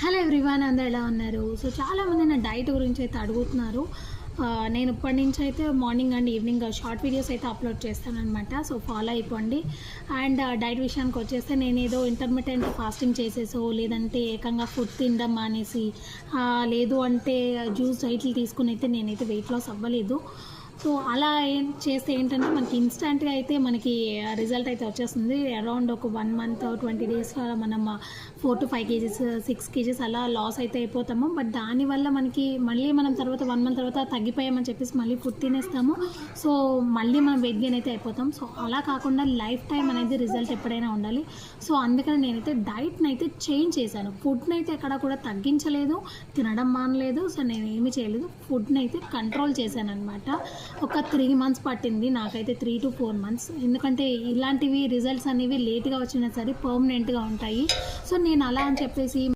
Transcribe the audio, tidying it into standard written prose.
Hello everyone, అందరూ ఎలా ఉన్నారు? సో చాలామంది నా డైట్ గురించి అయితే అడుగుతున్నారు. నేను ఇప్పటి నుంచి అయితే morning and evening short videos అయితే అప్లోడ్ చేస్తానన్నమాట. సో ఫాలో అయిపోండి. అండ్ డైట్ విషయానికి వచ్చేస్తే నేను ఏదో ఇంటర్మిటెంట్ ఫాస్టింగ్ చేసేసో, లేదంటే ఏకంగా ఫుడ్ తినడం మానేసి, లేదు అంటే జ్యూస్ డైట్లు తీసుకుని అయితే నేనైతే వెయిట్ లాస్ అవ్వలేదు. సో అలా చేస్తే ఏంటంటే మనకి ఇన్స్టెంట్గా అయితే మనకి రిజల్ట్ అయితే వచ్చేస్తుంది. అరౌండ్ ఒక 1 మంత్ 20 డేస్లో మనం 4 to 5 కేజీస్ 6 కేజీస్ అలా లాస్ అయితే అయిపోతాము. బట్ దానివల్ల మనకి మళ్ళీ మనం తర్వాత 1 మంత్ తర్వాత తగ్గిపోయామని చెప్పేసి మళ్ళీ ఫుడ్ తినేస్తాము. సో మళ్ళీ మనం వెయిట్ గెయిన్ అయితే అయిపోతాం. సో అలా కాకుండా లైఫ్ టైం అనేది రిజల్ట్ ఎప్పుడైనా ఉండాలి. సో అందుకని నేనైతే డైట్ని అయితే చేంజ్ చేశాను. ఫుడ్ని అయితే ఎక్కడ కూడా తగ్గించలేదు, తినడం మానలేదు. సో నేను ఏమీ చేయలేదు, ఫుడ్ని అయితే కంట్రోల్ చేశాను అనమాట. ఒక 3 months పట్టింది నాకైతే, 3 to 4 months. ఎందుకంటే ఇలాంటివి రిజల్ట్స్ అనేవి లేట్గా వచ్చినా సరే పర్మనెంట్గా ఉంటాయి. సో నేను అలా అని చెప్పేసి